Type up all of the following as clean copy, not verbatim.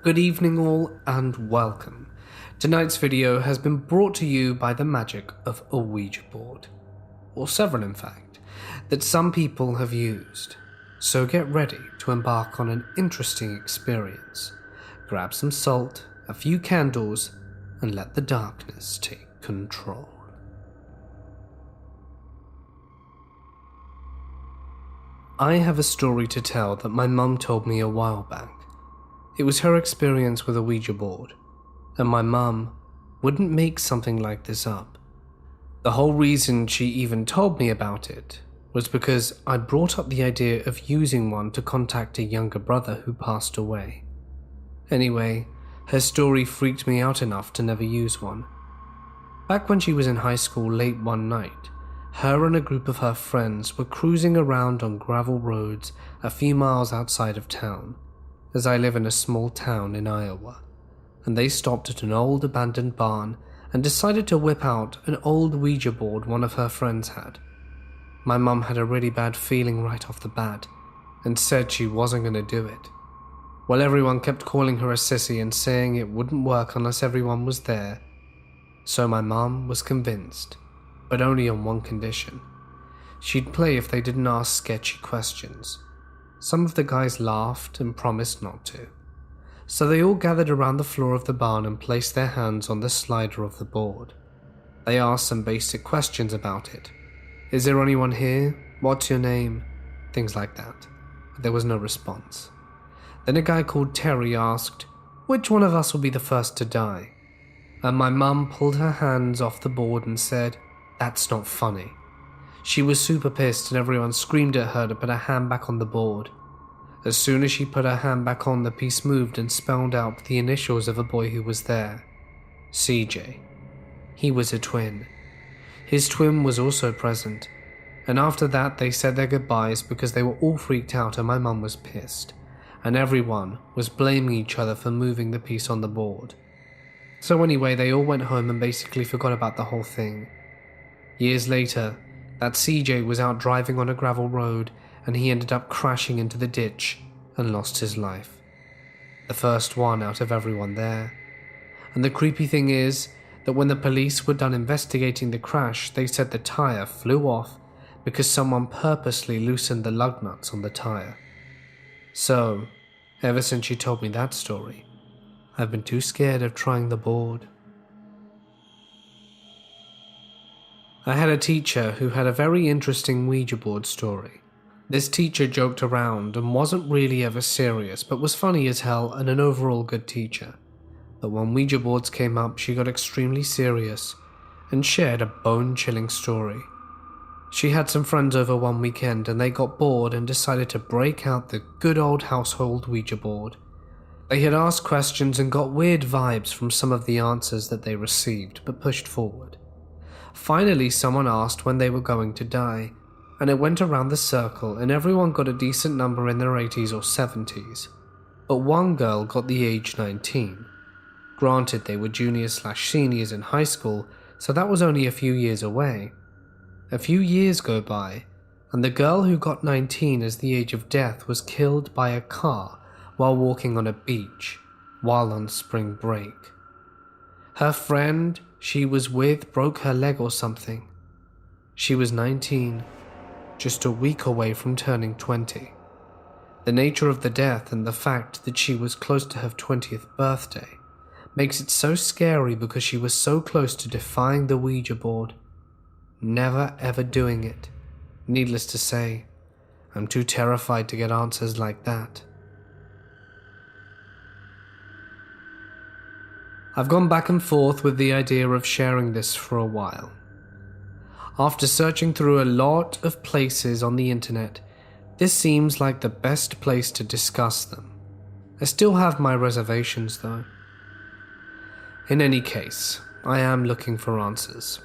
Good evening all and welcome. Tonight's video has been brought to you by the magic of a Ouija board, or several in fact, that some people have used. So get ready to embark on an interesting experience. Grab some salt, a few candles, and let the darkness take control. I have a story to tell that my mum told me a while back. It was her experience with a Ouija board, and my mum wouldn't make something like this up. The whole reason she even told me about it was because I'd brought up the idea of using one to contact a younger brother who passed away. Anyway, her story freaked me out enough to never use one. Back when she was in high school late one night, her and a group of her friends were cruising around on gravel roads a few miles outside of town, as I live in a small town in Iowa, and they stopped at an old abandoned barn and decided to whip out an old Ouija board one of her friends had. My mum had a really bad feeling right off the bat and said she wasn't going to do it. While everyone kept calling her a sissy and saying it wouldn't work unless everyone was there. So my mum was convinced, but only on one condition. She'd play if they didn't ask sketchy questions. Some of the guys laughed and promised not to. So they all gathered around the floor of the barn and placed their hands on the slider of the board. They asked some basic questions about it. Is there anyone here? What's your name? Things like that. But there was no response. Then a guy called Terry asked, which one of us will be the first to die? And my mum pulled her hands off the board and said, that's not funny. She was super pissed and everyone screamed at her to put her hand back on the board. As soon as she put her hand back on, the piece moved and spelled out the initials of a boy who was there. CJ. He was a twin. His twin was also present, and after that they said their goodbyes because they were all freaked out and my mum was pissed, and everyone was blaming each other for moving the piece on the board. So anyway, they all went home and basically forgot about the whole thing. Years later, that CJ was out driving on a gravel road and he ended up crashing into the ditch and lost his life. The first one out of everyone there. And the creepy thing is that when the police were done investigating the crash, they said the tire flew off because someone purposely loosened the lug nuts on the tire. So, ever since she told me that story, I've been too scared of trying the board. I had a teacher who had a very interesting Ouija board story. This teacher joked around and wasn't really ever serious, but was funny as hell and an overall good teacher. But when Ouija boards came up, she got extremely serious and shared a bone-chilling story. She had some friends over one weekend and they got bored and decided to break out the good old household Ouija board. They had asked questions and got weird vibes from some of the answers that they received, but pushed forward. Finally, someone asked when they were going to die, and it went around the circle and everyone got a decent number in their 80s or 70s. But one girl got the age 19. Granted, they were juniors/seniors in high school, so that was only a few years away. A few years go by, and the girl who got 19 as the age of death was killed by a car while walking on a beach, while on spring break. Her friend she was with broke her leg or something. She was 19, just a week away from turning 20. The nature of the death and the fact that she was close to her 20th birthday makes it so scary because she was so close to defying the Ouija board. Never ever doing it. Needless to say, I'm too terrified to get answers like that. I've gone back and forth with the idea of sharing this for a while. After searching through a lot of places on the internet, this seems like the best place to discuss them. I still have my reservations though. In any case, I am looking for answers.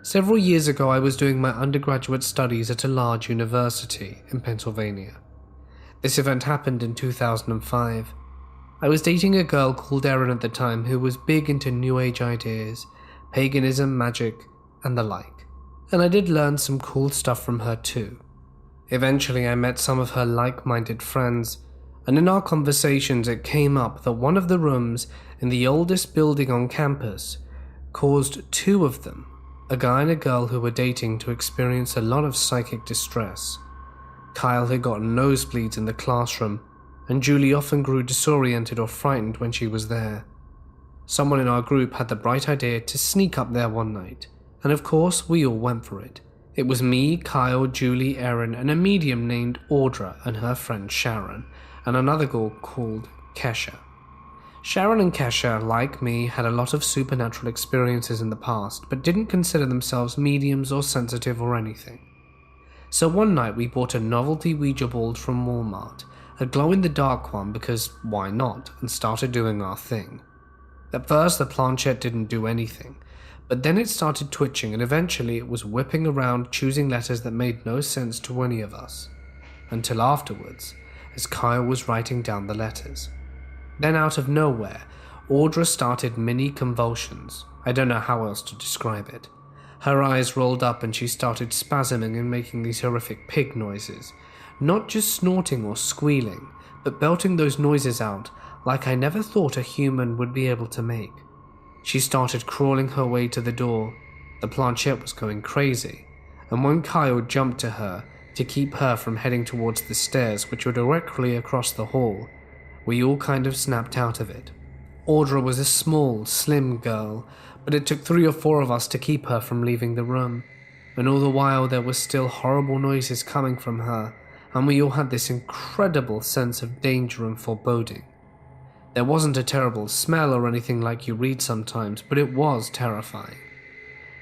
Several years ago I was doing my undergraduate studies at a large university in Pennsylvania. This event happened in 2005. I was dating a girl called Erin at the time who was big into New Age ideas, paganism, magic, and the like, and I did learn some cool stuff from her too. Eventually I met some of her like-minded friends, and in our conversations it came up that one of the rooms in the oldest building on campus caused two of them, a guy and a girl who were dating, to experience a lot of psychic distress. Kyle had gotten nosebleeds in the classroom, and Julie often grew disoriented or frightened when she was there. Someone in our group had the bright idea to sneak up there one night, and of course we all went for it. It was me, Kyle, Julie, Erin, and a medium named Audra and her friend Sharon, and another girl called Kesha. Sharon and Kesha, like me, had a lot of supernatural experiences in the past, but didn't consider themselves mediums or sensitive or anything. So one night we bought a novelty Ouija board from Walmart, a glow-in-the-dark one because why not, and started doing our thing. At first the planchette didn't do anything, but then it started twitching and eventually it was whipping around choosing letters that made no sense to any of us. Until afterwards, as Kyle was writing down the letters. Then out of nowhere, Audra started mini convulsions. I don't know how else to describe it. Her eyes rolled up and she started spasming and making these horrific pig noises. Not just snorting or squealing, but belting those noises out like I never thought a human would be able to make. She started crawling her way to the door. The planchette was going crazy, and when Kyle jumped to her to keep her from heading towards the stairs which were directly across the hall, we all kind of snapped out of it. Audra was a small, slim girl, but it took 3 or 4 of us to keep her from leaving the room, and all the while there was still horrible noises coming from her, and we all had this incredible sense of danger and foreboding. There wasn't a terrible smell or anything like you read sometimes, but it was terrifying.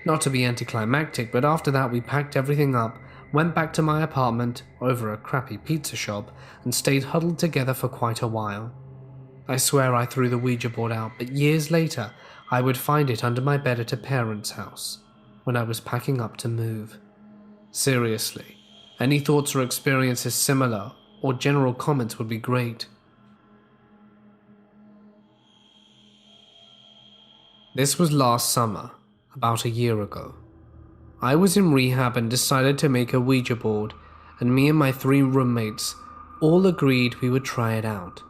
Not to be anticlimactic, but after that we packed everything up, went back to my apartment over a crappy pizza shop, and stayed huddled together for quite a while. I swear I threw the Ouija board out, but years later I would find it under my bed at a parent's house when I was packing up to move. Seriously, any thoughts or experiences similar or general comments would be great. This was last summer, about a year ago. I was in rehab and decided to make a Ouija board, and me and my 3 roommates all agreed we would try it out.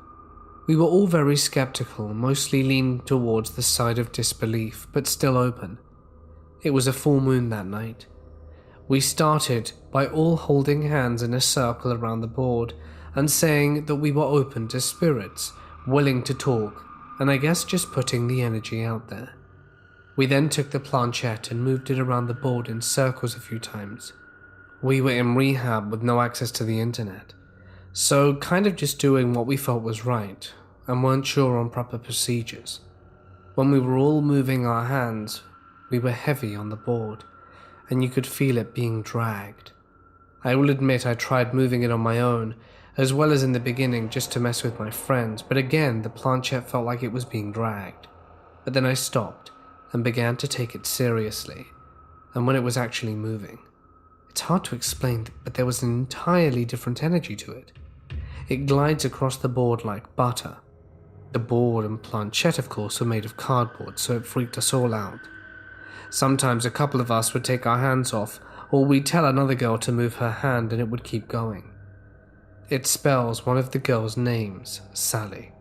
We were all very skeptical, mostly leaning towards the side of disbelief, but still open. It was a full moon that night. We started by all holding hands in a circle around the board and saying that we were open to spirits, willing to talk, and I guess just putting the energy out there. We then took the planchette and moved it around the board in circles a few times. We were in rehab with no access to the internet, so kind of just doing what we felt was right, and weren't sure on proper procedures. When we were all moving our hands, we were heavy on the board, and you could feel it being dragged. I will admit I tried moving it on my own, as well as in the beginning just to mess with my friends, but again the planchette felt like it was being dragged. But then I stopped and began to take it seriously, and when it was actually moving. It's hard to explain, but there was an entirely different energy to it. It glides across the board like butter. The board and planchette, of course, were made of cardboard, so it freaked us all out. Sometimes a couple of us would take our hands off, or we'd tell another girl to move her hand and it would keep going. It spells one of the girls' names, Sally.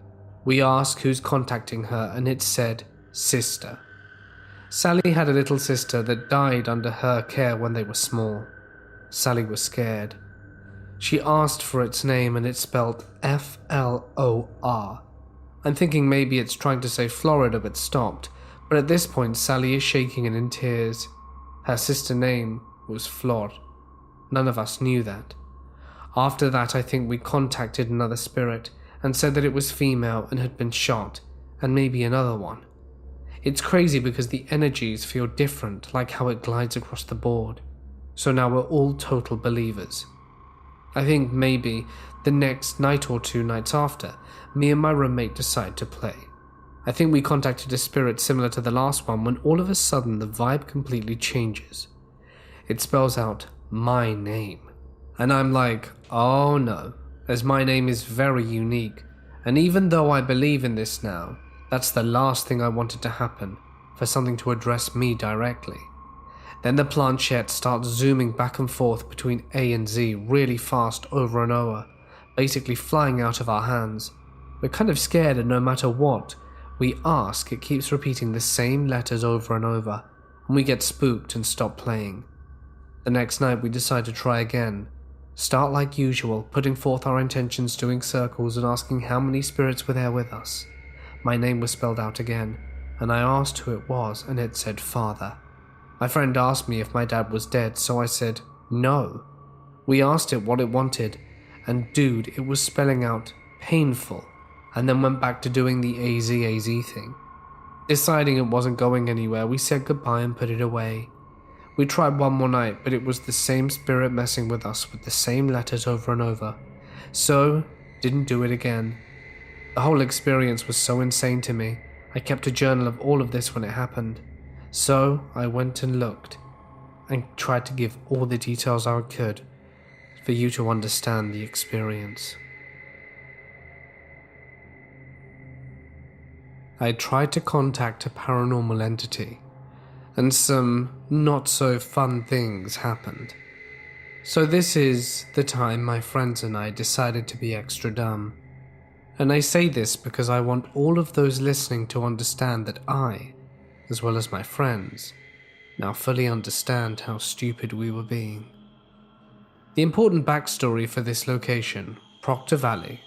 We asked who's contacting her, and it said, sister. Sally had a little sister that died under her care when they were small. Sally was scared. She asked for its name and it spelled F-L-O-R. I'm thinking maybe it's trying to say Florida but stopped, but at this point Sally is shaking and in tears. Her sister's name was Flor. None of us knew that. After that I think we contacted another spirit and said that it was female and had been shot, and maybe another one. It's crazy because the energies feel different, like how it glides across the board. So now we're all total believers. I think maybe the next night or 2 nights after, me and my roommate decide to play. I think we contacted a spirit similar to the last one when all of a sudden the vibe completely changes. It spells out my name. And I'm like, oh no, as my name is very unique, and even though I believe in this now, that's the last thing I wanted to happen, for something to address me directly. Then the planchette starts zooming back and forth between A and Z really fast over and over, basically flying out of our hands. We're kind of scared, and no matter what we ask, it keeps repeating the same letters over and over, and we get spooked and stop playing. The next night we decide to try again. Start like usual, putting forth our intentions, doing circles and asking how many spirits were there with us. My name was spelled out again, and I asked who it was, and it said Father. My friend asked me if my dad was dead, so I said no. We asked it what it wanted, and dude, it was spelling out painful, and then went back to doing the AZ thing. Deciding it wasn't going anywhere, we said goodbye and put it away. We tried one more night, but it was the same spirit messing with us with the same letters over and over. So, didn't do it again. The whole experience was so insane to me. I kept a journal of all of this when it happened. So, I went and looked, and tried to give all the details I could for you to understand the experience. I tried to contact a paranormal entity, and some not so fun things happened. So this is the time my friends and I decided to be extra dumb. And I say this because I want all of those listening to understand that I, as well as my friends, now fully understand how stupid we were being. The important backstory for this location, Proctor Valley.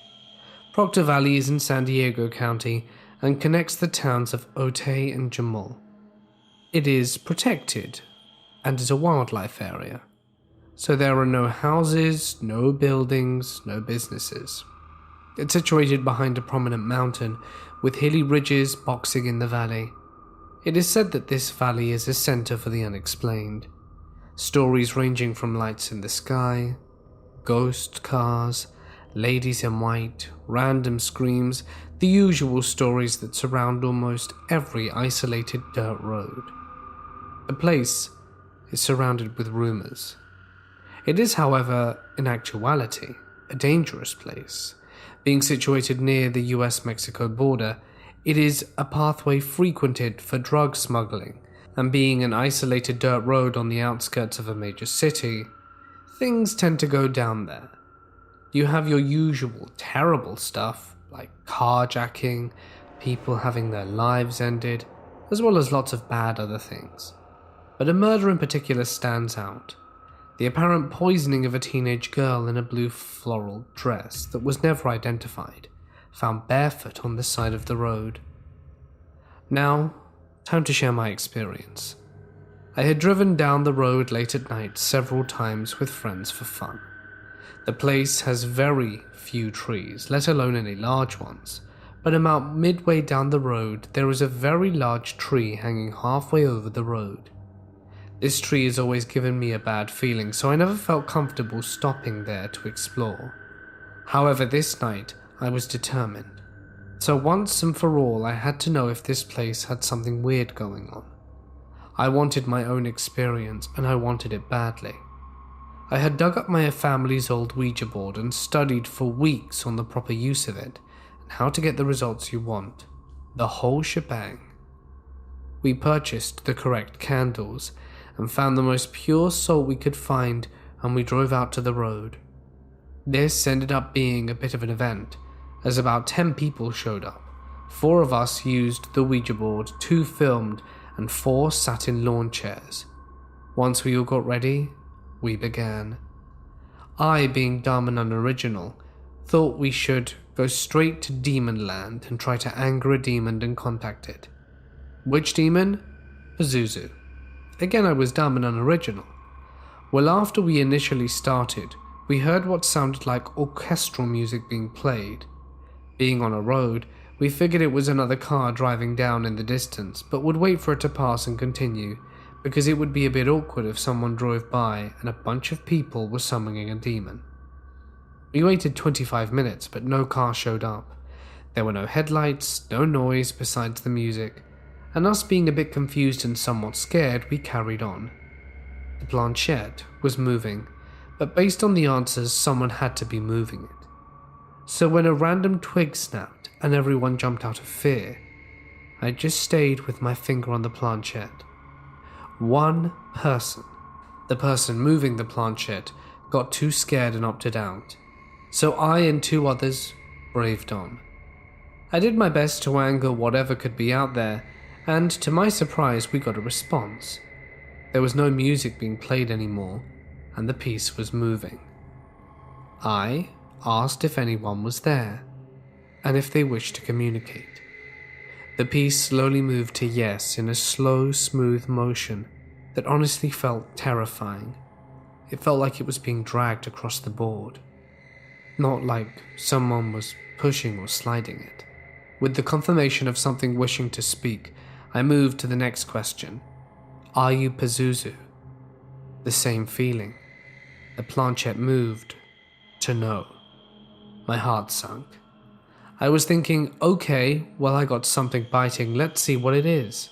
Proctor Valley is in San Diego County and connects the towns of Otay and Jamal. It is protected and is a wildlife area, so there are no houses, no buildings, no businesses. It's situated behind a prominent mountain with hilly ridges boxing in the valley. It is said that this valley is a center for the unexplained. Stories ranging from lights in the sky, ghost cars, ladies in white, random screams, the usual stories that surround almost every isolated dirt road. The place is surrounded with rumors. It is, however, in actuality, a dangerous place. Being situated near the US-Mexico border, it is a pathway frequented for drug smuggling, and being an isolated dirt road on the outskirts of a major city, things tend to go down there. You have your usual terrible stuff, like carjacking, people having their lives ended, as well as lots of bad other things. But a murder in particular stands out. The apparent poisoning of a teenage girl in a blue floral dress that was never identified, found barefoot on the side of the road. Now, time to share my experience. I had driven down the road late at night several times with friends for fun. The place has very few trees, let alone any large ones, but about midway down the road there is a very large tree hanging halfway over the road. This tree has always given me a bad feeling, so I never felt comfortable stopping there to explore. However, this night I was determined. So once and for all, I had to know if this place had something weird going on. I wanted my own experience, and I wanted it badly. I had dug up my family's old Ouija board and studied for weeks on the proper use of it and how to get the results you want. The whole shebang. We purchased the correct candles and found the most pure salt we could find, and we drove out to the road. This ended up being a bit of an event, as about 10 people showed up. 4 of us used the Ouija board, 2 filmed, and 4 sat in lawn chairs. Once we all got ready, we began. I, being dumb and unoriginal, thought we should go straight to Demon Land and try to anger a demon and contact it. Which demon? Pazuzu. Again, I was dumb and unoriginal. Well, after we initially started, we heard what sounded like orchestral music being played. Being on a road, we figured it was another car driving down in the distance, but would wait for it to pass and continue, because it would be a bit awkward if someone drove by and a bunch of people were summoning a demon. We waited 25 minutes, but no car showed up. There were no headlights, no noise besides the music, and us being a bit confused and somewhat scared, we carried on. The planchette was moving, but based on the answers, someone had to be moving it. So when a random twig snapped and everyone jumped out of fear, I just stayed with my finger on the planchette. One person, the person moving the planchette, got too scared and opted out. So I and 2 others braved on. I did my best to anger whatever could be out there, and to my surprise we got a response. There was no music being played anymore, and the piece was moving. I asked if anyone was there, and if they wished to communicate. The piece slowly moved to yes in a slow, smooth motion that honestly felt terrifying. It felt like it was being dragged across the board. Not like someone was pushing or sliding it. With the confirmation of something wishing to speak, I moved to the next question. Are you Pazuzu? The same feeling. The planchette moved to no. My heart sunk. I was thinking, okay, well I got something biting, let's see what it is.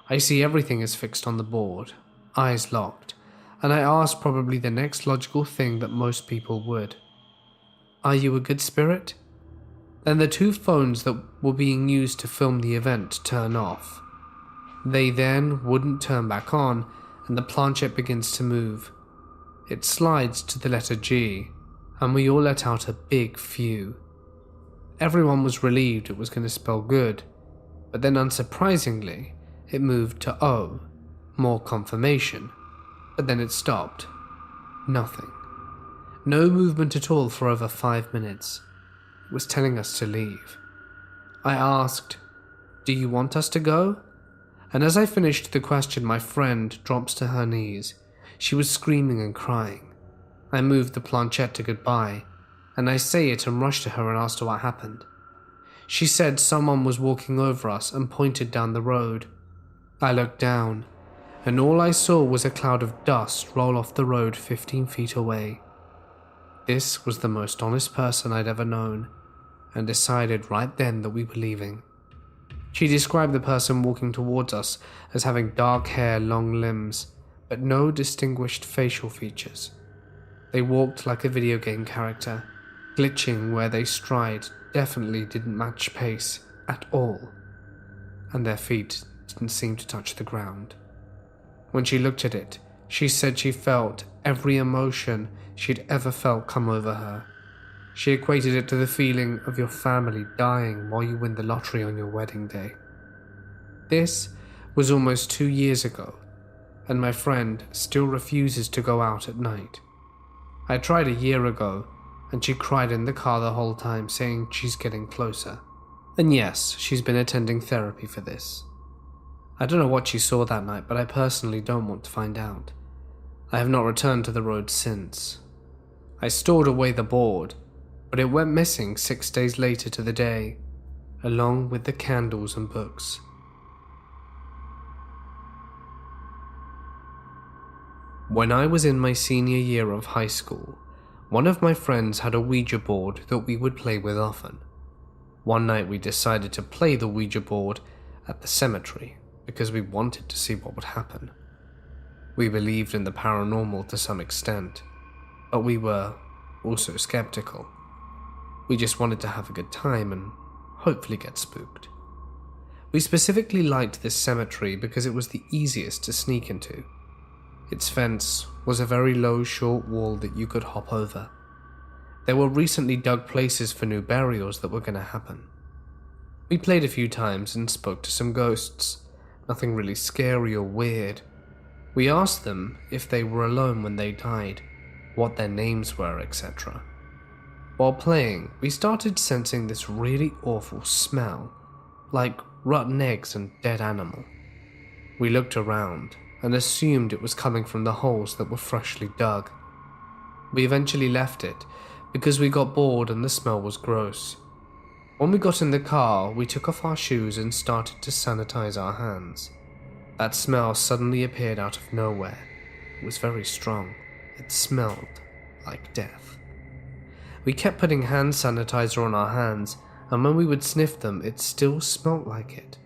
I see everything is fixed on the board, eyes locked, and I asked probably the next logical thing that most people would. Are you a good spirit? Then the 2 phones that were being used to film the event turn off. They then wouldn't turn back on, and the planchette begins to move. It slides to the letter G, and we all let out a big phew. Everyone was relieved it was going to spell good, but then unsurprisingly, it moved to O, more confirmation, but then it stopped. Nothing. No movement at all for over 5 minutes. It was telling us to leave. I asked, do you want us to go? And as I finished the question, my friend drops to her knees. She was screaming and crying. I moved the planchette to goodbye, and I say it and rushed to her and asked her what happened. She said someone was walking over us and pointed down the road. I looked down, and all I saw was a cloud of dust roll off the road 15 feet away. This was the most honest person I'd ever known, and decided right then that we were leaving. She described the person walking towards us as having dark hair, long limbs, but no distinguished facial features. They walked like a video game character, glitching where they stride definitely didn't match pace at all, and their feet didn't seem to touch the ground. When she looked at it, she said she felt every emotion she'd ever felt come over her. She equated it to the feeling of your family dying while you win the lottery on your wedding day. This was almost 2 years ago, and my friend still refuses to go out at night. I tried a year ago, and she cried in the car the whole time, saying she's getting closer. And yes, she's been attending therapy for this. I don't know what she saw that night, but I personally don't want to find out. I have not returned to the road since. I stored away the board, but it went missing 6 days later to the day, along with the candles and books. When I was in my senior year of high school, one of my friends had a Ouija board that we would play with often. One night we decided to play the Ouija board at the cemetery because we wanted to see what would happen. We believed in the paranormal to some extent, but we were also skeptical. We just wanted to have a good time and hopefully get spooked. We specifically liked this cemetery because it was the easiest to sneak into. Its fence was a very low, short wall that you could hop over. There were recently dug places for new burials that were going to happen. We played a few times and spoke to some ghosts, nothing really scary or weird. We asked them if they were alone when they died, what their names were, etc. While playing, we started sensing this really awful smell, like rotten eggs and dead animal. We looked around and assumed it was coming from the holes that were freshly dug. We eventually left it because we got bored and the smell was gross. When we got in the car, we took off our shoes and started to sanitize our hands. That smell suddenly appeared out of nowhere. It was very strong. It smelled like death. We kept putting hand sanitizer on our hands, and when we would sniff them, it still smelled like it.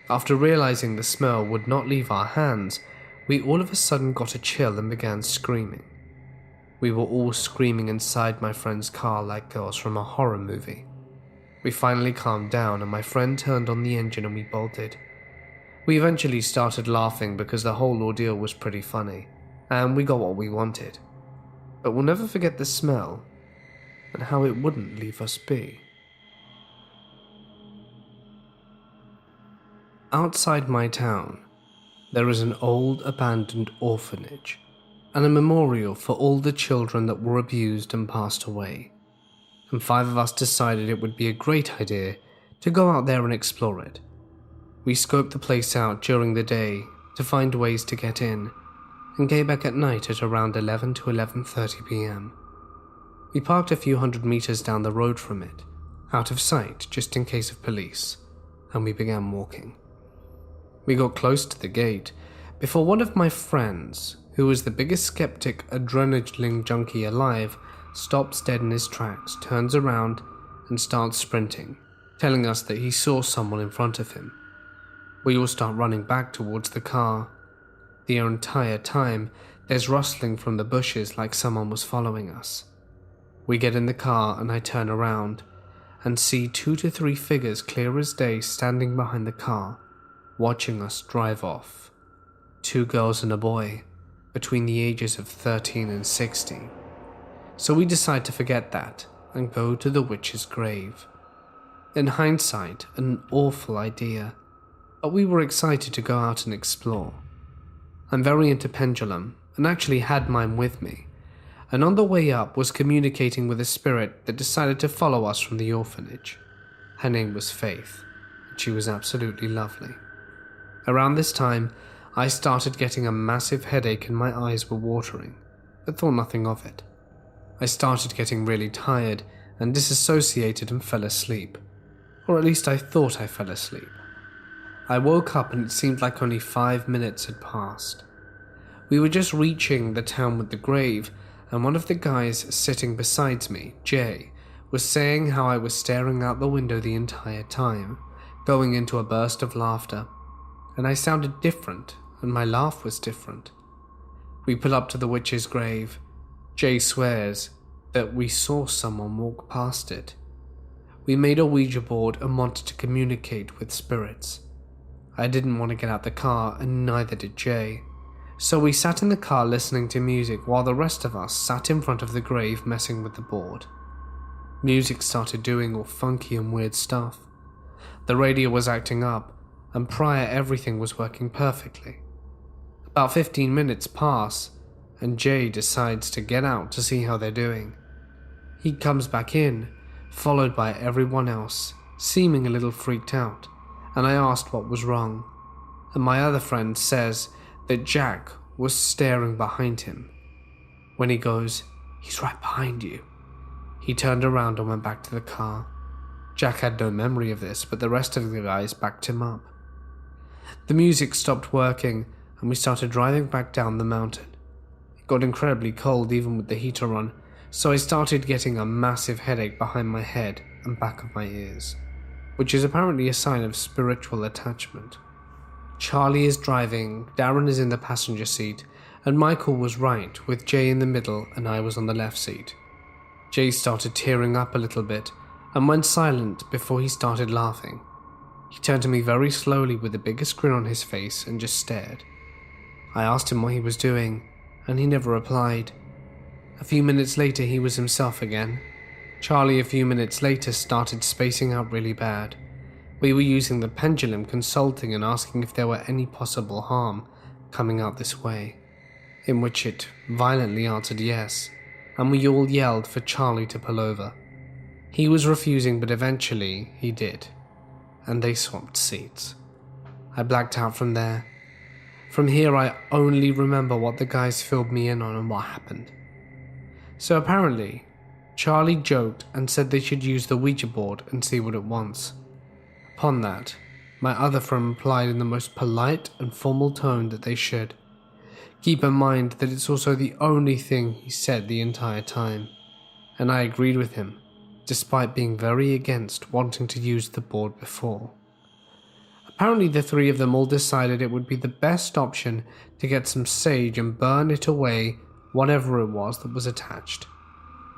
After realizing the smell would not leave our hands, we all of a sudden got a chill and began screaming. We were all screaming inside my friend's car like girls from a horror movie. We finally calmed down and my friend turned on the engine and we bolted. We eventually started laughing because the whole ordeal was pretty funny, and we got what we wanted. But we'll never forget the smell, and how it wouldn't leave us be. Outside my town, there is an old abandoned orphanage and a memorial for all the children that were abused and passed away, and 5 of us decided it would be a great idea to go out there and explore it. We scoped the place out during the day to find ways to get in, and came back at night at around 11 to 11:30 p.m. We parked a few hundred meters down the road from it, out of sight just in case of police, and we began walking. We got close to the gate before one of my friends, who was the biggest skeptic adrenaline junkie alive, stops dead in his tracks, turns around, and starts sprinting, telling us that he saw someone in front of him. We all start running back towards the car. The entire time, there's rustling from the bushes like someone was following us. We get in the car and I turn around and see 2 to 3 figures clear as day standing behind the car, watching us drive off. 2 girls and a boy, between the ages of 13 and 16. So we decide to forget that and go to the witch's grave. In hindsight, an awful idea, but we were excited to go out and explore. I'm very into pendulum and actually had mine with me, and on the way up was communicating with a spirit that decided to follow us from the orphanage. Her name was Faith, and she was absolutely lovely. Around this time, I started getting a massive headache and my eyes were watering, but thought nothing of it. I started getting really tired and disassociated and fell asleep, or at least I thought I fell asleep. I woke up and it seemed like only 5 minutes had passed. We were just reaching the town with the grave, and one of the guys sitting beside me, Jay, was saying how I was staring out the window the entire time, going into a burst of laughter, and I sounded different and my laugh was different. We pull up to the witch's grave. Jay swears that we saw someone walk past it. We made a Ouija board and wanted to communicate with spirits. I didn't want to get out the car and neither did Jay. So we sat in the car listening to music while the rest of us sat in front of the grave messing with the board. Music started doing all funky and weird stuff. The radio was acting up, and prior everything was working perfectly. About 15 minutes pass, and Jay decides to get out to see how they're doing. He comes back in, followed by everyone else, seeming a little freaked out, and I asked what was wrong, and my other friend says that Jack was staring behind him. When he goes, "He's right behind you," he turned around and went back to the car. Jack had no memory of this, but the rest of the guys backed him up. The music stopped working, and we started driving back down the mountain. It got incredibly cold even with the heater on, so I started getting a massive headache behind my head and back of my ears, which is apparently a sign of spiritual attachment. Charlie is driving, Darren is in the passenger seat, and Michael was right, with Jay in the middle and I was on the left seat. Jay started tearing up a little bit and went silent before he started laughing. He turned to me very slowly with the biggest grin on his face and just stared. I asked him what he was doing, and he never replied. A few minutes later he was himself again. Charlie a few minutes later started spacing out really bad. We were using the pendulum, consulting and asking if there were any possible harm coming out this way, in which it violently answered yes, and we all yelled for Charlie to pull over. He was refusing, but eventually he did, and they swapped seats. I blacked out from there. From here I only remember what the guys filled me in on and what happened. So apparently, Charlie joked and said they should use the Ouija board and see what it wants. Upon that, my other friend replied in the most polite and formal tone that they should. Keep in mind that it's also the only thing he said the entire time, and I agreed with him, despite being very against wanting to use the board before. Apparently the 3 of them all decided it would be the best option to get some sage and burn it away, whatever it was that was attached.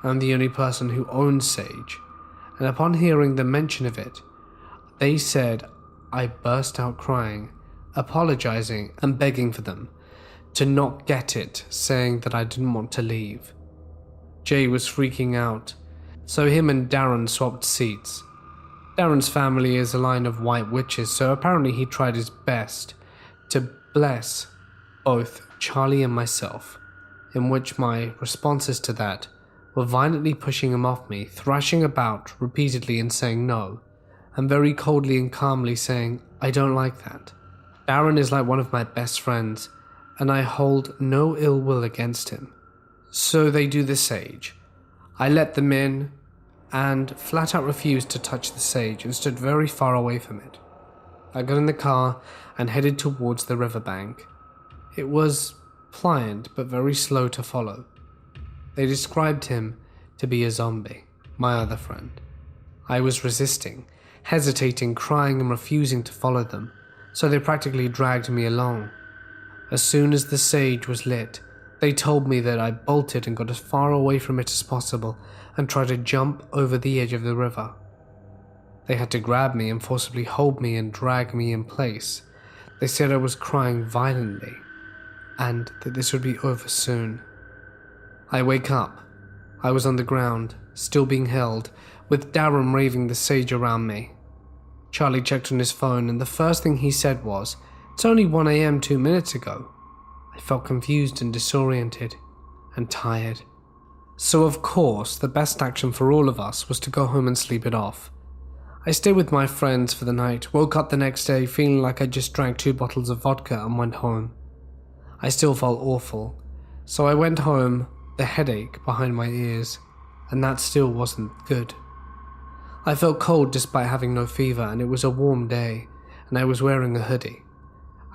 I'm the only person who owns sage, and upon hearing the mention of it, they said I burst out crying, apologizing and begging for them to not get it, saying that I didn't want to leave. Jay was freaking out, so him and Darren swapped seats. Darren's family is a line of white witches, so apparently he tried his best to bless both Charlie and myself, in which my responses to that were violently pushing him off me, thrashing about repeatedly and saying no, and very coldly and calmly saying, I don't like that. Darren is like one of my best friends, and I hold no ill will against him. So they do the sage. I let them in, and flat out refused to touch the sage and stood very far away from it. I got in the car and headed towards the riverbank. It was pliant but very slow to follow. They described him to be a zombie, my other friend. I was resisting, hesitating, crying and refusing to follow them, so they practically dragged me along. As soon as the sage was lit, they told me that I bolted and got as far away from it as possible and tried to jump over the edge of the river. They had to grab me and forcibly hold me and drag me in place. They said I was crying violently and that this would be over soon. I wake up. I was on the ground, still being held, with Darren raving the sage around me. Charlie checked on his phone and the first thing he said was, "It's only 1 a.m. 2 minutes ago." I felt confused and disoriented and tired. So of course, the best action for all of us was to go home and sleep it off. I stayed with my friends for the night, woke up the next day feeling like I just drank 2 bottles of vodka and went home. I still felt awful, so I went home, the headache behind my ears, and that still wasn't good. I felt cold despite having no fever, and it was a warm day, and I was wearing a hoodie.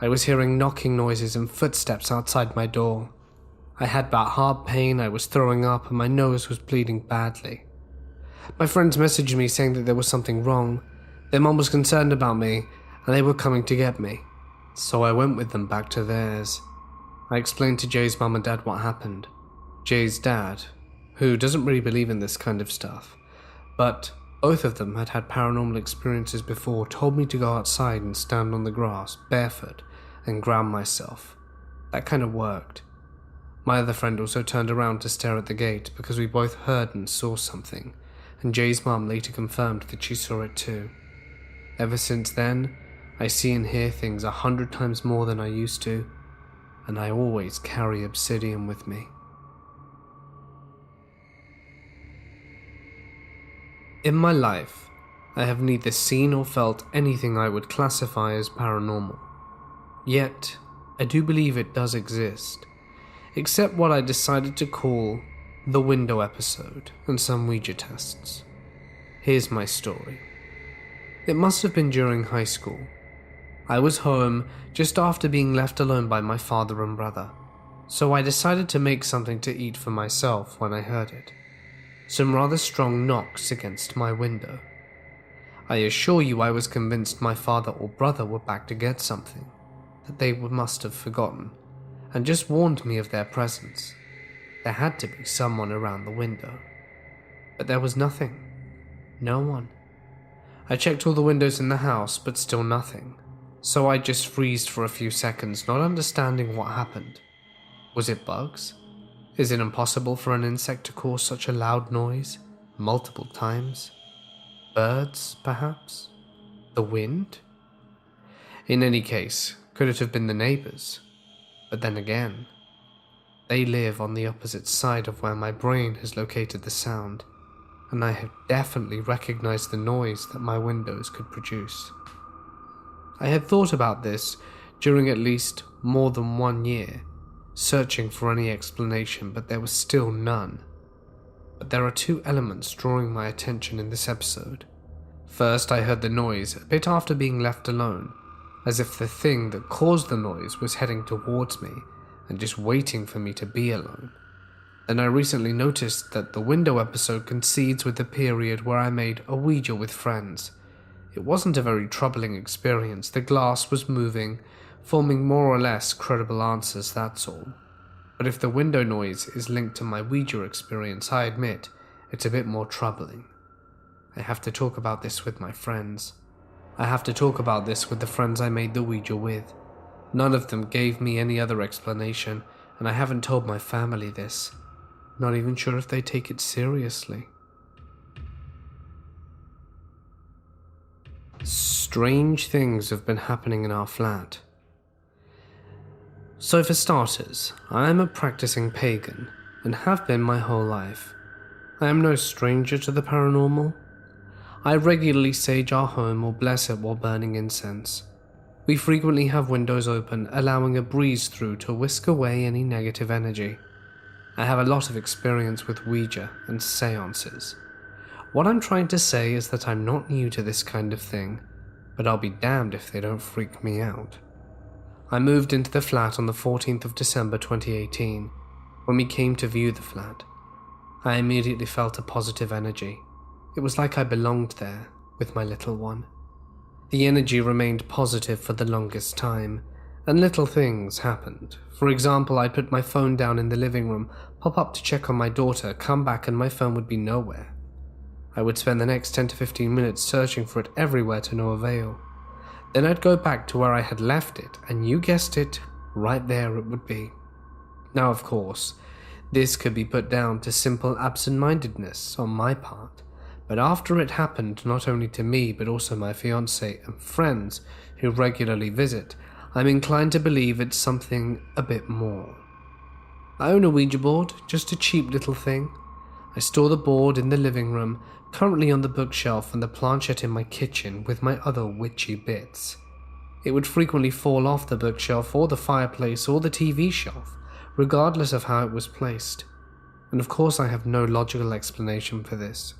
I was hearing knocking noises and footsteps outside my door. I had bad heart pain, I was throwing up, and my nose was bleeding badly. My friends messaged me saying that there was something wrong. Their mum was concerned about me, and they were coming to get me. So I went with them back to theirs. I explained to Jay's mum and dad what happened. Jay's dad, who doesn't really believe in this kind of stuff, but both of them had had paranormal experiences before, told me to go outside and stand on the grass, barefoot, and ground myself. That kind of worked. My other friend also turned around to stare at the gate because we both heard and saw something, and Jay's mum later confirmed that she saw it too. Ever since then, I see and hear things 100 times more than I used to, and I always carry obsidian with me. In my life, I have neither seen or felt anything I would classify as paranormal. Yet, I do believe it does exist, except what I decided to call the window episode and some Ouija tests. Here's my story. It must have been during high school. I was home just after being left alone by my father and brother, so I decided to make something to eat for myself when I heard it. Some rather strong knocks against my window. I assure you I was convinced my father or brother were back to get something that they must have forgotten, and just warned me of their presence. There had to be someone around the window. But there was nothing. No one. I checked all the windows in the house, but still nothing. So I just freezed for a few seconds, not understanding what happened. Was it bugs? Is it impossible for an insect to cause such a loud noise, multiple times? Birds, perhaps? The wind? In any case, could it have been the neighbors? But then again, they live on the opposite side of where my brain has located the sound, and I have definitely recognized the noise that my windows could produce. I had thought about this during at least more than 1 year, searching for any explanation, but there was still none. But there are 2 elements drawing my attention in this episode. First, I heard the noise a bit after being left alone, as if the thing that caused the noise was heading towards me and just waiting for me to be alone. Then I recently noticed that the window episode coincides with the period where I made a Ouija with friends. It wasn't a very troubling experience. The glass was moving, forming more or less credible answers, that's all. But if the window noise is linked to my Ouija experience, I admit it's a bit more troubling. I have to talk about this with my friends. I have to talk about this with the friends I made the Ouija with. None of them gave me any other explanation, and I haven't told my family this. Not even sure if they take it seriously. strange things have been happening in our flat. So for starters, I am a practicing pagan and have been my whole life. I am no stranger to the paranormal. I regularly sage our home or bless it while burning incense. We frequently have windows open, allowing a breeze through to whisk away any negative energy. I have a lot of experience with Ouija and seances. What I'm trying to say is that I'm not new to this kind of thing, but I'll be damned if they don't freak me out. I moved into the flat on the 14th of December 2018. When we came to view the flat, I immediately felt a positive energy. It was like I belonged there with my little one. The energy remained positive for the longest time, and little things happened. For example, I'd put my phone down in the living room, pop up to check on my daughter, come back and my phone would be nowhere. I would spend the next 10 to 15 minutes searching for it everywhere to no avail. Then I'd go back to where I had left it, and you guessed it, right there it would be. Now, of course, this could be put down to simple absent-mindedness on my part, but after it happened not only to me but also my fiancé and friends who regularly visit, I'm inclined to believe it's something a bit more. I own a Ouija board, just a cheap little thing. I store the board in the living room, currently on the bookshelf and the planchette in my kitchen with my other witchy bits. It would frequently fall off the bookshelf or the fireplace or the TV shelf, regardless of how it was placed. And of course I have no logical explanation for this.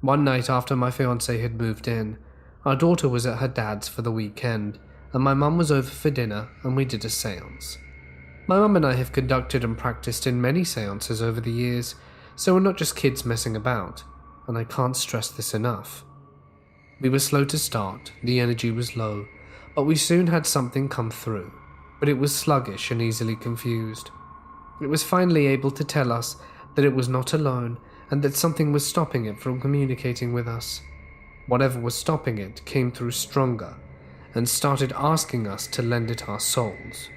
One night after my fiancé had moved in, our daughter was at her dad's for the weekend, and my mum was over for dinner and we did a séance. My mum and I have conducted and practiced in many séances over the years, so we're not just kids messing about, and I can't stress this enough. We were slow to start, the energy was low, but we soon had something come through, but it was sluggish and easily confused. It was finally able to tell us that it was not alone and that something was stopping it from communicating with us. Whatever was stopping it came through stronger and started asking us to lend it our souls.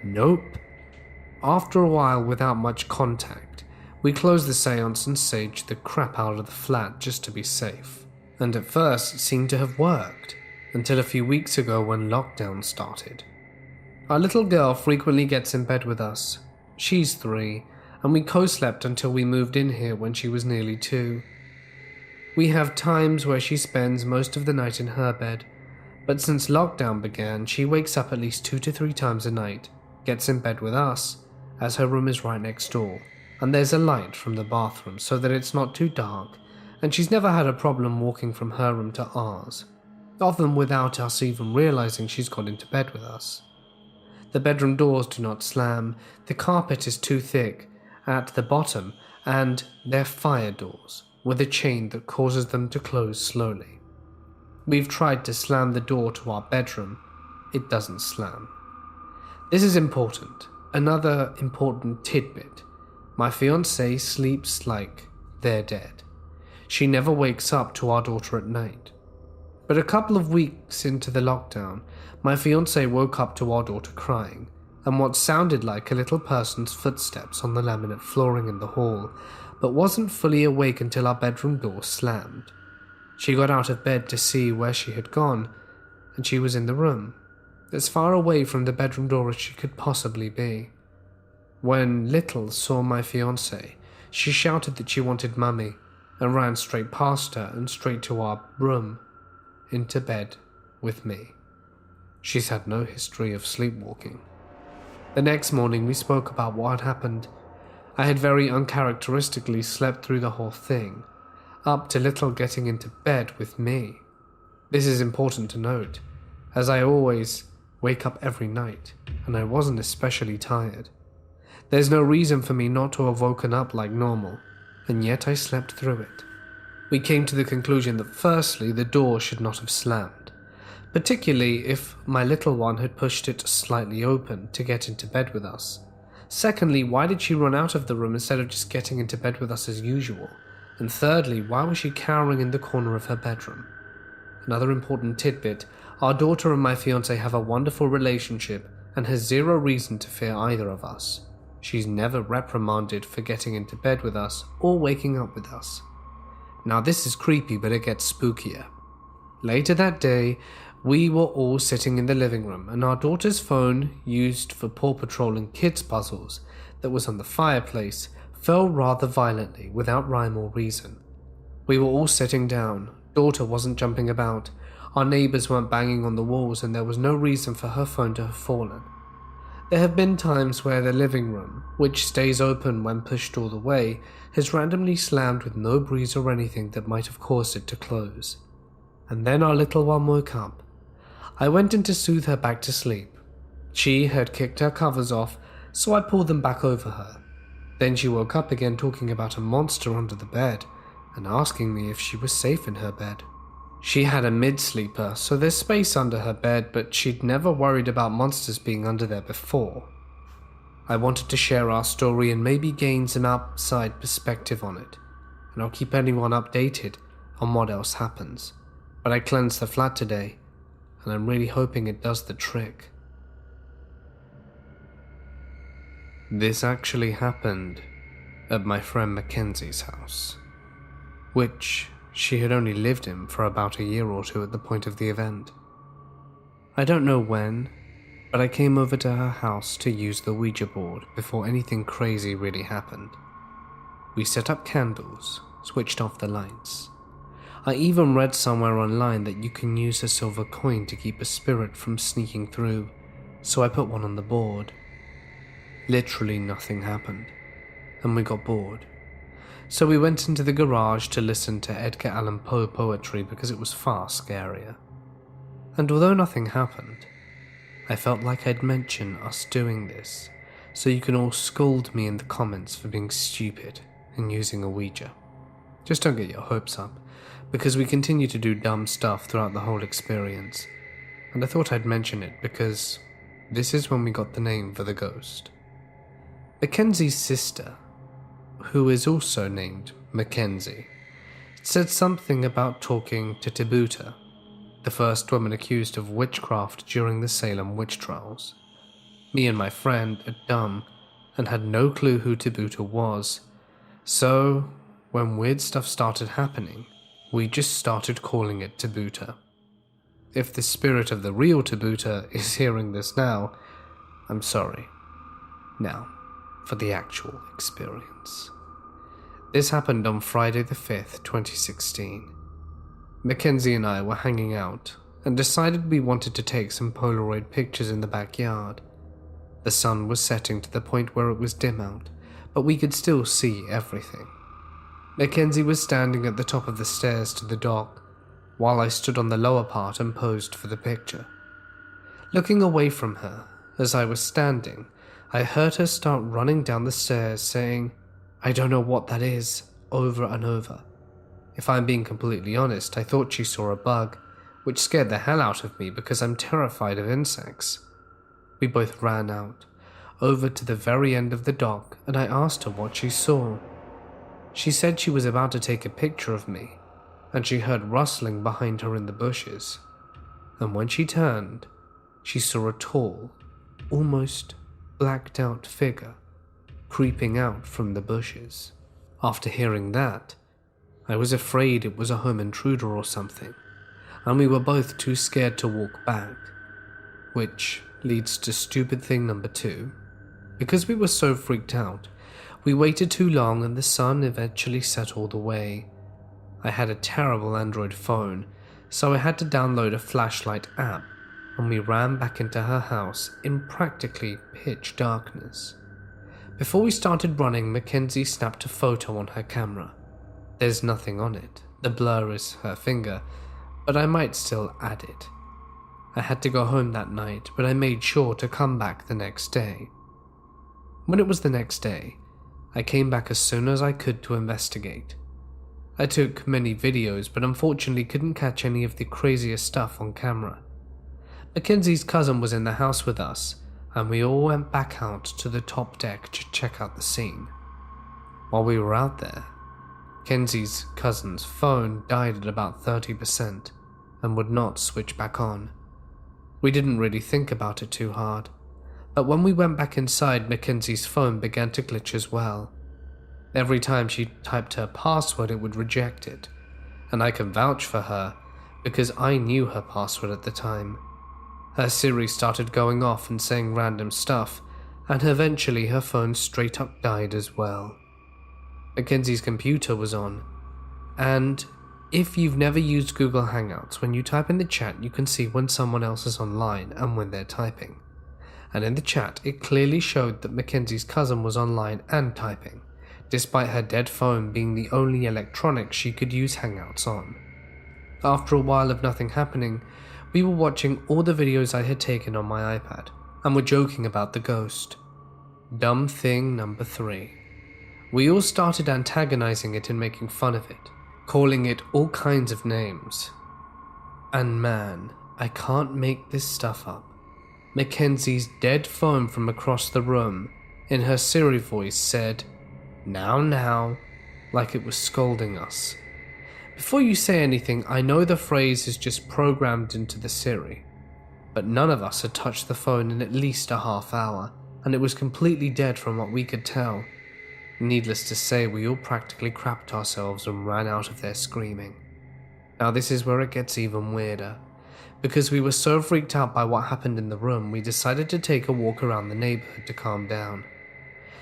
Nope. After a while, without much contact, we closed the seance and saged the crap out of the flat just to be safe. And at first it seemed to have worked, until a few weeks ago when lockdown started. Our little girl frequently gets in bed with us. She's 3, and we co-slept until we moved in here when she was nearly 2. We have times where she spends most of the night in her bed, but since lockdown began, she wakes up at least 2 to 3 times a night, gets in bed with us, as her room is right next door, and there's a light from the bathroom so that it's not too dark, and she's never had a problem walking from her room to ours, often without us even realizing she's got into bed with us. The bedroom doors do not slam, the carpet is too thick at the bottom, and they're fire doors with a chain that causes them to close slowly. We've tried to slam the door to our bedroom. It doesn't slam. This is important. Another important tidbit. My fiancée sleeps like they're dead. She never wakes up to our daughter at night. But a couple of weeks into the lockdown, my fiancé woke up to our daughter crying, and what sounded like a little person's footsteps on the laminate flooring in the hall, but wasn't fully awake until our bedroom door slammed. She got out of bed to see where she had gone, and she was in the room, as far away from the bedroom door as she could possibly be. When Little saw my fiancée, she shouted that she wanted Mummy, and ran straight past her and straight to our room, into bed with me. She's had no history of sleepwalking. The next morning we spoke about what had happened. I had very uncharacteristically slept through the whole thing, up to Little getting into bed with me. This is important to note, as I always wake up every night, and I wasn't especially tired. There's no reason for me not to have woken up like normal, and yet I slept through it. We came to the conclusion that firstly, the door should not have slammed, particularly if my little one had pushed it slightly open to get into bed with us. Secondly, why did she run out of the room instead of just getting into bed with us as usual? And thirdly, why was she cowering in the corner of her bedroom? Another important tidbit, our daughter and my fiancé have a wonderful relationship and has zero reason to fear either of us. She's never reprimanded for getting into bed with us or waking up with us. Now this is creepy, but it gets spookier. Later that day, we were all sitting in the living room, and our daughter's phone, used for Paw Patrol and kids' puzzles, that was on the fireplace, fell rather violently without rhyme or reason. We were all sitting down. Daughter wasn't jumping about. Our neighbors weren't banging on the walls, and there was no reason for her phone to have fallen. There have been times where the living room, which stays open when pushed all the way, has randomly slammed with no breeze or anything that might have caused it to close. And then our little one woke up. I went in to soothe her back to sleep. She had kicked her covers off, so I pulled them back over her. Then she woke up again talking about a monster under the bed and asking me if she was safe in her bed. She had a mid-sleeper, so there's space under her bed, but she'd never worried about monsters being under there before. I wanted to share our story and maybe gain some outside perspective on it, and I'll keep anyone updated on what else happens. But I cleansed the flat today, and I'm really hoping it does the trick. This actually happened at my friend Mackenzie's house, which she had only lived in for about a year or two at the point of the event. I don't know when, but I came over to her house to use the Ouija board before anything crazy really happened. We set up candles, switched off the lights. I even read somewhere online that you can use a silver coin to keep a spirit from sneaking through, so I put one on the board. Literally nothing happened, and we got bored. So we went into the garage to listen to Edgar Allan Poe poetry because it was far scarier. And although nothing happened, I felt like I'd mention us doing this, so you can all scold me in the comments for being stupid and using a Ouija. Just don't get your hopes up, because we continue to do dumb stuff throughout the whole experience, and I thought I'd mention it because this is when we got the name for the ghost. Mackenzie's sister, who is also named Mackenzie, said something about talking to Tabuta, the first woman accused of witchcraft during the Salem witch trials. Me and my friend are dumb and had no clue who Tabuta was, so when weird stuff started happening, we just started calling it Tabuta. If the spirit of the real Tabuta is hearing this now, I'm sorry. Now, for the actual experience. This happened on Friday the 5th, 2016. Mackenzie and I were hanging out and decided we wanted to take some Polaroid pictures in the backyard. The sun was setting to the point where it was dim out, but we could still see everything. Mackenzie was standing at the top of the stairs to the dock, while I stood on the lower part and posed for the picture. Looking away from her, as I was standing, I heard her start running down the stairs saying, "I don't know what that is," over and over. If I'm being completely honest, I thought she saw a bug, which scared the hell out of me because I'm terrified of insects. We both ran out, over to the very end of the dock, and I asked her what she saw. She said she was about to take a picture of me, and she heard rustling behind her in the bushes. And when she turned, she saw a tall, almost blacked out figure creeping out from the bushes. After hearing that, I was afraid it was a home intruder or something, and we were both too scared to walk back, which leads to stupid thing number 2. Because we were so freaked out, we waited too long and the sun eventually set all the way. I had a terrible Android phone, so I had to download a flashlight app, and we ran back into her house in practically pitch darkness. Before we started running, Mackenzie snapped a photo on her camera. There's nothing on it, the blur is her finger, but I might still add it. I had to go home that night, but I made sure to come back the next day. When it was the next day, I came back as soon as I could to investigate. I took many videos, but unfortunately couldn't catch any of the craziest stuff on camera. Mackenzie's cousin was in the house with us, and we all went back out to the top deck to check out the scene. While we were out there, Mackenzie's cousin's phone died at about 30% and would not switch back on. We didn't really think about it too hard, but when we went back inside, Mackenzie's phone began to glitch as well. Every time she typed her password, it would reject it, and I can vouch for her because I knew her password at the time. Her Siri started going off and saying random stuff, and eventually her phone straight up died as well. Mackenzie's computer was on, and if you've never used Google Hangouts, when you type in the chat you can see when someone else is online and when they're typing. And in the chat it clearly showed that Mackenzie's cousin was online and typing, despite her dead phone being the only electronic she could use Hangouts on. After a while of nothing happening, we were watching all the videos I had taken on my iPad, and were joking about the ghost. Dumb thing number 3. We all started antagonizing it and making fun of it, calling it all kinds of names. And man, I can't make this stuff up. Mackenzie's dead phone from across the room, in her Siri voice, said, now, like it was scolding us. Before you say anything, I know the phrase is just programmed into the Siri, but none of us had touched the phone in at least a half hour, and it was completely dead from what we could tell. Needless to say, we all practically crapped ourselves and ran out of there screaming. Now this is where it gets even weirder. Because we were so freaked out by what happened in the room, we decided to take a walk around the neighborhood to calm down.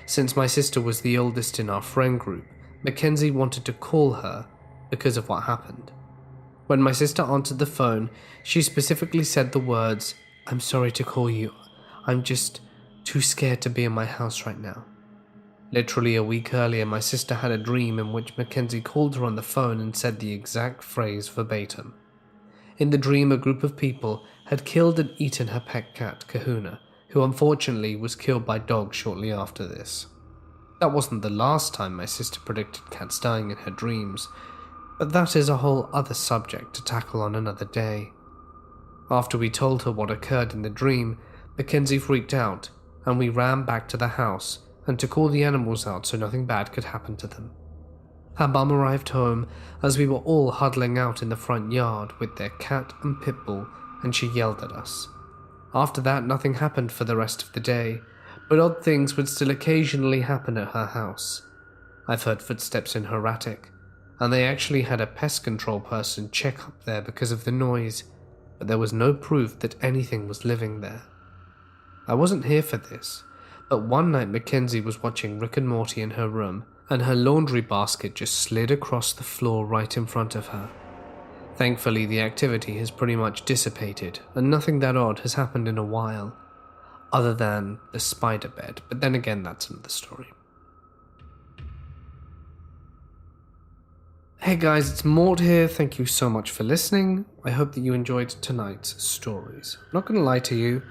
Since my sister was the oldest in our friend group, Mackenzie wanted to call her because of what happened. When my sister answered the phone, she specifically said the words, "I'm sorry to call you. I'm just too scared to be in my house right now." Literally a week earlier, my sister had a dream in which Mackenzie called her on the phone and said the exact phrase verbatim. In the dream, a group of people had killed and eaten her pet cat, Kahuna, who unfortunately was killed by dogs shortly after this. That wasn't the last time my sister predicted cats dying in her dreams, but that is a whole other subject to tackle on another day. After we told her what occurred in the dream, Mackenzie freaked out, and we ran back to the house and to call the animals out so nothing bad could happen to them. Her mum arrived home as we were all huddling out in the front yard with their cat and pit bull, and she yelled at us. After that, nothing happened for the rest of the day, but odd things would still occasionally happen at her house. I've heard footsteps in her attic, and they actually had a pest control person check up there because of the noise, but there was no proof that anything was living there. I wasn't here for this, but one night Mackenzie was watching Rick and Morty in her room, and her laundry basket just slid across the floor right in front of her. Thankfully, the activity has pretty much dissipated, and nothing that odd has happened in a while, other than the spider bed, but then again, that's another story. Hey guys, it's Mort here. Thank you so much for listening. I hope that you enjoyed tonight's stories. I'm not going to lie to you,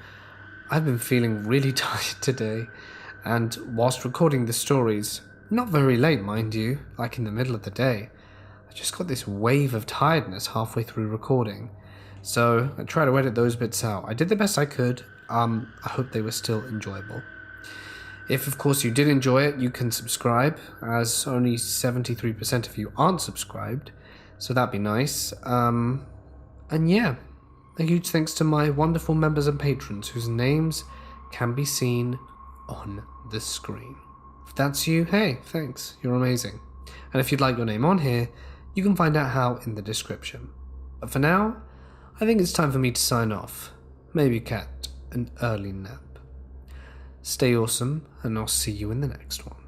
I've been feeling really tired today, and whilst recording the stories, not very late mind you, like in the middle of the day, I just got this wave of tiredness halfway through recording, so I tried to edit those bits out. I did the best I could. I hope they were still enjoyable. If of course you did enjoy it, you can subscribe, as only 73% of you aren't subscribed, so that'd be nice. And yeah, a huge thanks to my wonderful members and patrons whose names can be seen on the screen. If that's you, hey, thanks, you're amazing. And if you'd like your name on here, you can find out how in the description. But for now, I think it's time for me to sign off. Maybe cat an early nap. Stay awesome, and I'll see you in the next one.